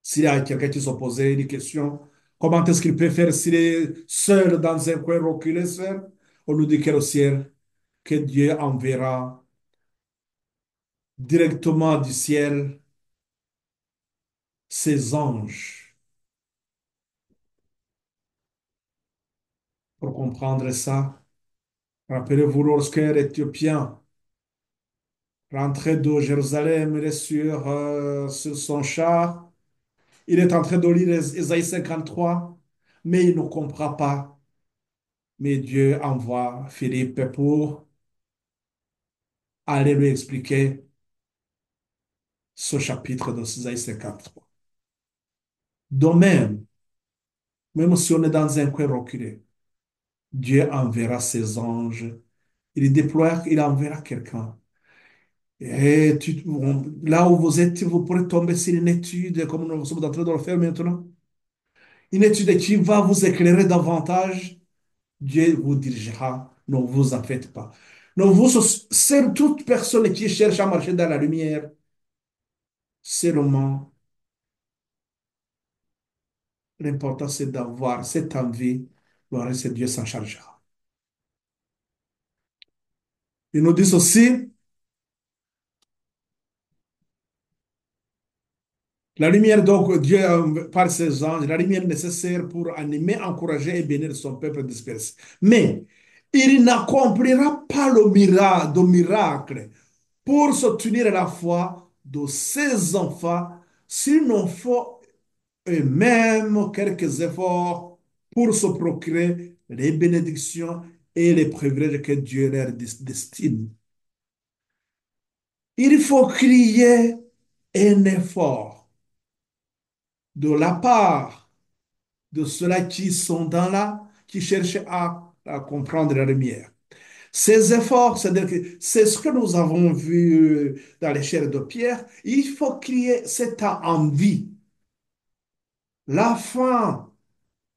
s'il y a quelqu'un qui se posait une question, comment est-ce qu'il peut faire s'il est seul dans un coin reculé seul? On nous dit que le ciel, que Dieu enverra directement du ciel ses anges. Pour comprendre ça, rappelez-vous lorsque l'Éthiopien rentrait de Jérusalem, il est sur son char, il est en train de lire Ésaïe 53, mais il ne comprend pas. Mais Dieu envoie Philippe pour aller lui expliquer ce chapitre de Ésaïe 53. De même, même si on est dans un coin reculé, Dieu enverra ses anges. Il enverra quelqu'un. Et là où vous êtes, vous pourrez tomber sur une étude, comme nous sommes en train de le faire maintenant. Une étude qui va vous éclairer davantage. Dieu vous dirigera. Ne vous en faites pas. C'est toute personne qui cherche à marcher dans la lumière. Seulement, l'important, c'est d'avoir cette envie. Le reste, Dieu s'en chargera. Ils nous disent aussi, la lumière, donc, Dieu, par ses anges, la lumière nécessaire pour animer, encourager et bénir son peuple dispersé. Mais il n'accomplira pas de miracle pour soutenir la foi de ses enfants s'ils n'ont fait eux-mêmes quelques efforts pour se procurer les bénédictions et les privilèges que Dieu leur destine. Il faut crier un effort de la part de ceux-là qui sont dans là, qui cherchent à comprendre la lumière. Ces efforts, c'est-à-dire que c'est ce que nous avons vu dans les chairs de Pierre, il faut crier cette envie, la faim,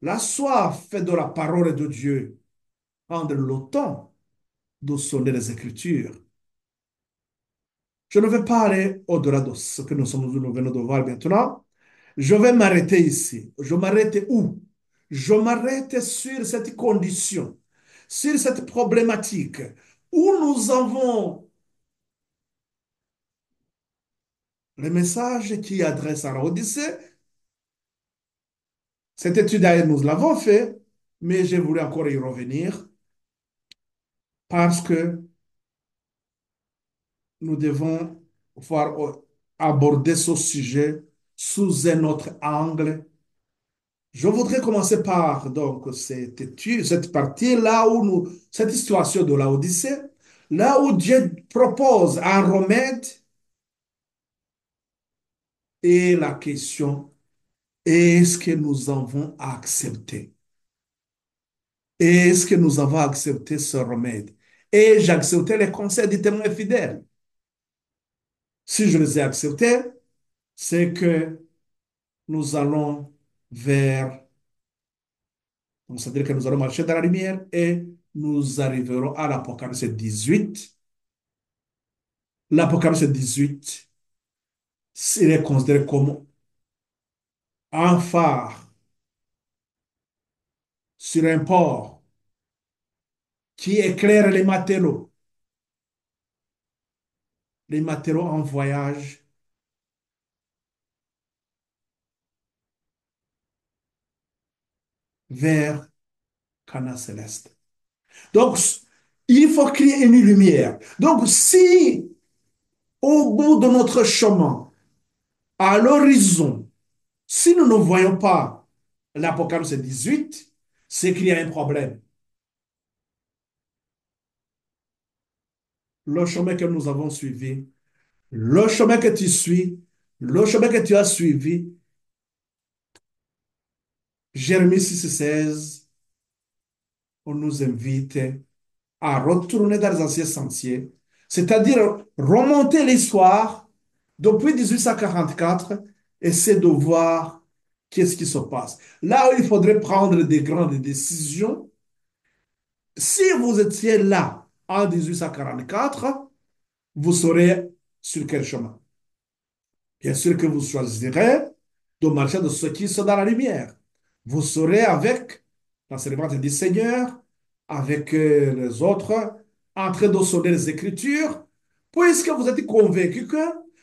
la soif de la parole de Dieu, prendre le temps de sonner les Écritures. Je ne vais pas aller au-delà de ce que nous venons de voir maintenant. Je vais m'arrêter ici. Je m'arrête où? Je m'arrête sur cette condition, sur cette problématique où nous avons le message qui adresse à l'Odyssée. Cette étude, nous l'avons fait, mais j'ai voulu encore y revenir parce que nous devons voir, aborder ce sujet sous un autre angle. Je voudrais commencer par donc cette étude, cette partie là où cette situation de la Odyssée, là où Dieu propose un remède et la question, est-ce que nous avons accepté? Est-ce que nous avons accepté ce remède? Et j'ai accepté les conseils du témoin fidèle. Si je les ai acceptés, c'est que nous allons vers, donc c'est-à-dire que nous allons marcher dans la lumière et nous arriverons à l'Apocalypse 18. L'Apocalypse 18, il est considéré comme un phare sur un port qui éclaire les matelots en voyage vers Cana céleste. Donc, il faut créer une lumière. Donc, si au bout de notre chemin, à l'horizon, si nous ne voyons pas l'Apocalypse 18, c'est qu'il y a un problème. Le chemin que nous avons suivi, le chemin que tu suis, le chemin que tu as suivi, Jérémie 6,16, on nous invite à retourner dans les anciens sentiers, c'est-à-dire remonter l'histoire depuis 1844, essayer de voir qu'est-ce qui se passe. Là où il faudrait prendre des grandes décisions, si vous étiez là en 1844, vous saurez sur quel chemin. Bien sûr que vous choisirez de marcher de ceux qui sont dans la lumière. Vous serez avec la servante du Seigneur, avec les autres, en train de sonner les Écritures, puisque vous êtes convaincus que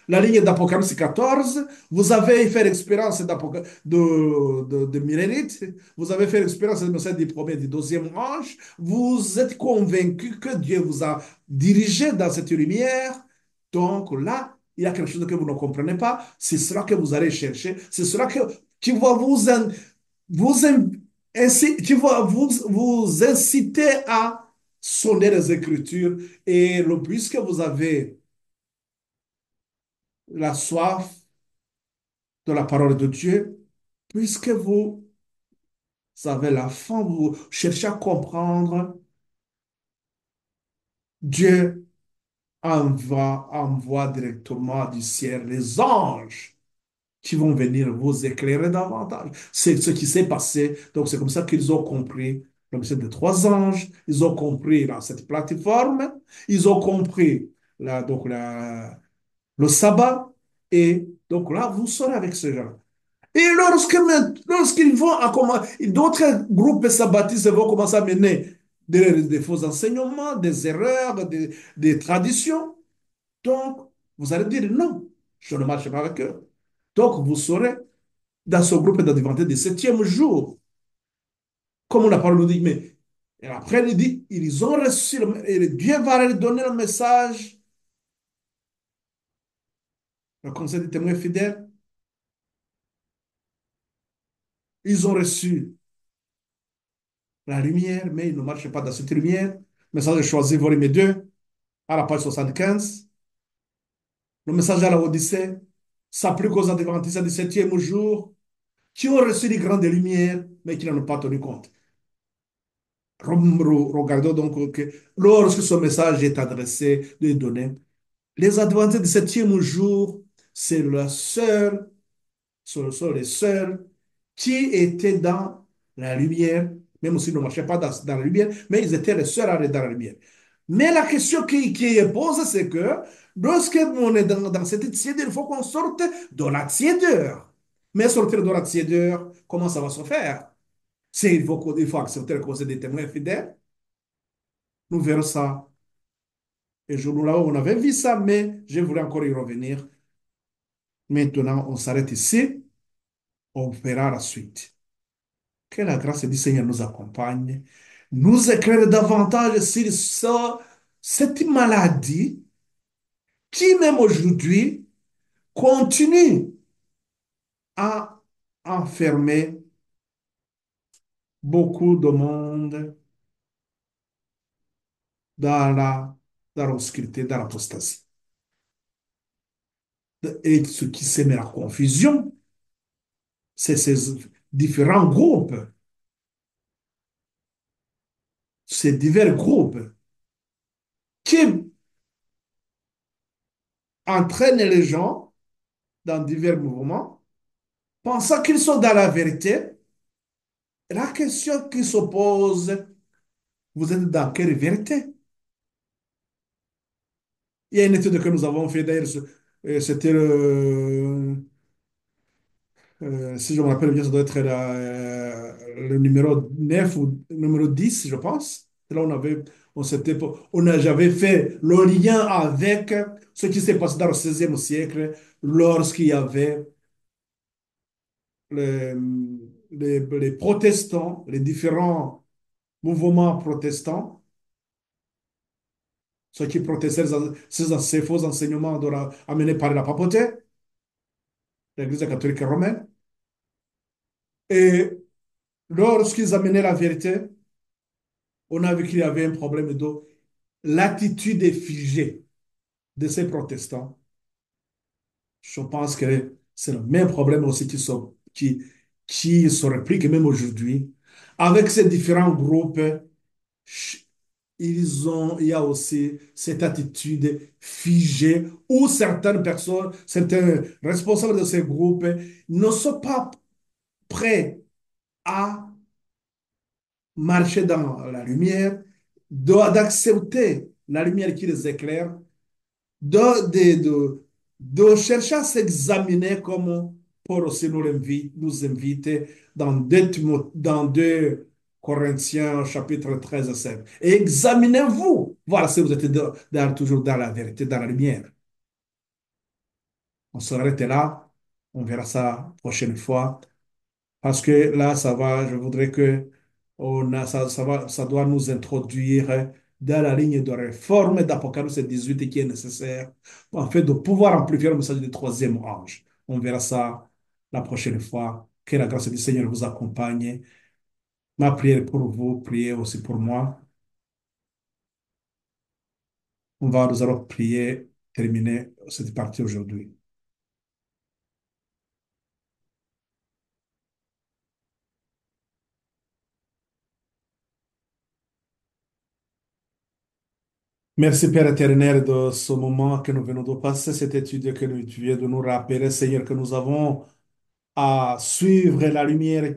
la ligne d'Apocalypse 14, vous avez fait l'expérience de Milénite, vous avez fait l'expérience de message du premier et du deuxième ange, vous êtes convaincus que Dieu vous a dirigé dans cette lumière. Donc là, il y a quelque chose que vous ne comprenez pas, c'est cela que vous allez chercher, c'est cela qui va vous, qui va vous inciter à sonner les Écritures. Et puisque vous avez la soif de la parole de Dieu, puisque vous avez la faim, vous cherchez à comprendre, Dieu envoie directement du ciel les anges qui vont venir vous éclairer davantage. C'est ce qui s'est passé. Donc, c'est comme ça qu'ils ont compris le message des trois anges. Ils ont compris dans cette plateforme. Ils ont compris le sabbat. Et Donc là, vous serez avec ces gens. Et lorsqu'ils vont à d'autres groupes sabbatistes vont commencer à mener des faux enseignements, des erreurs, des traditions. Donc, vous allez dire non, je ne marche pas avec eux. Donc, vous serez dans ce groupe d'adventistes du septième jour. Comme la parole nous dit, mais et après, il dit, ils ont reçu, et Dieu va leur donner le message, le conseil des témoins fidèles, ils ont reçu la lumière, mais ils ne marchent pas dans cette lumière. Message de choisi, volume 2, à la page 75. Le message à la Odyssée s'applique aux adventistes du septième jour, qui ont reçu les grandes lumières, mais qui n'en ont pas tenu compte. Regardons donc que lorsque ce message est adressé, de donner, les adventistes du septième jour, c'est le seul ce sont les seuls qui étaient dans la lumière, même s'ils ne marchaient pas dans la lumière, mais ils étaient les seuls à aller dans la lumière. Mais la question qui est posée, c'est que lorsque on est dans cette tiédeur, il faut qu'on sorte de la tiédeur. Mais sortir de la tiédeur, comment ça va se faire? C'est il faut accepter le conseil des témoins fidèles. Nous verrons ça. Et jour là, on avait vu ça, mais je voulais encore y revenir. Maintenant, on s'arrête ici. On verra la suite. Que la grâce du Seigneur nous accompagne, nous éclaire davantage sur cette maladie qui, même aujourd'hui, continue à enfermer beaucoup de monde dans l'obscurité, dans l'apostasie. Et ce qui sème la confusion, c'est ces différents groupes, ces divers groupes qui entraînent les gens dans divers mouvements, pensant qu'ils sont dans la vérité. La question qui se pose, vous êtes dans quelle vérité? Il y a une étude que nous avons fait d'ailleurs, c'était si je me rappelle bien, ça doit être le numéro 9 ou numéro 10, je pense. Là, j'avais fait le lien avec ce qui s'est passé dans le 16e siècle lorsqu'il y avait les, les protestants, les différents mouvements protestants, ceux qui protestaient ces faux enseignements amenés par la papauté, l'Église catholique romaine. Et lorsqu'ils amenaient la vérité, on a vu qu'il y avait un problème de l'attitude figée de ces protestants. Je pense que c'est le même problème aussi qui se réplique même aujourd'hui. Avec ces différents groupes, il y a aussi cette attitude figée où certaines personnes, certains responsables de ces groupes ne sont pas prêts à marcher dans la lumière, d'accepter la lumière qui les éclaire, de chercher à s'examiner comme Paul aussi nous invite dans 2 Corinthiens chapitre 13 à 7. Et examinez-vous, voilà si vous êtes toujours dans la vérité, dans la lumière. On s'arrête là, on verra ça la prochaine fois. Parce que là, je voudrais que ça doit nous introduire dans la ligne de réforme d'Apocalypse 18 qui est nécessaire, en fait, de pouvoir amplifier le message du troisième ange. On verra ça la prochaine fois. Que la grâce du Seigneur vous accompagne. Ma prière pour vous, priez aussi pour moi. Nous allons prier, terminer cette partie aujourd'hui. Merci Père éternel de ce moment que nous venons de passer, cette étude que tu viens de nous rappeler, Seigneur, que nous avons à suivre la lumière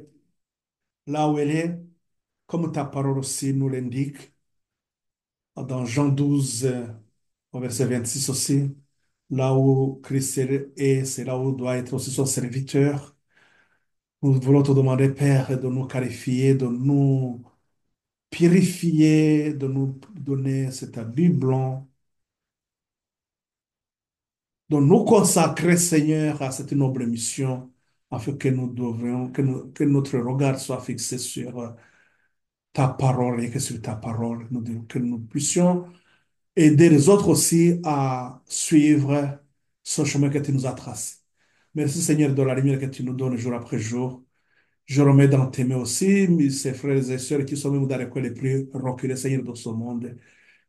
là où elle est, comme ta parole aussi nous l'indique, dans Jean 12, au verset 26 aussi. là où Christ est, c'est là où doit être aussi son serviteur. Nous voulons te demander, Père, de nous qualifier, de nous purifier, de nous donner cette Bible, de nous consacrer, Seigneur, à cette noble mission, afin que nous devrions, que notre regard soit fixé sur ta parole et que sur ta parole, que nous puissions aider les autres aussi à suivre ce chemin que tu nous as tracé. Merci Seigneur de la lumière que tu nous donnes jour après jour. Je remets dans tes mains aussi ces frères et sœurs qui sont même dans les coins les plus reculés, Seigneur, de ce monde.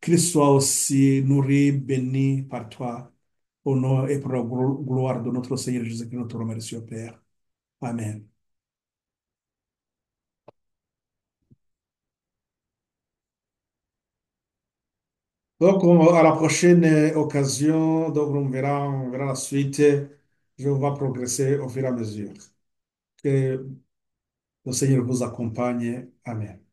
Qu'ils soient aussi nourris, bénis par toi, au nom et pour la gloire de notre Seigneur Jésus-Christ, notre remercie au Père. Amen. Donc, à la prochaine occasion, donc on verra la suite. Je vais progresser au fur et à mesure. Que le Seigneur vous accompagne. Amen.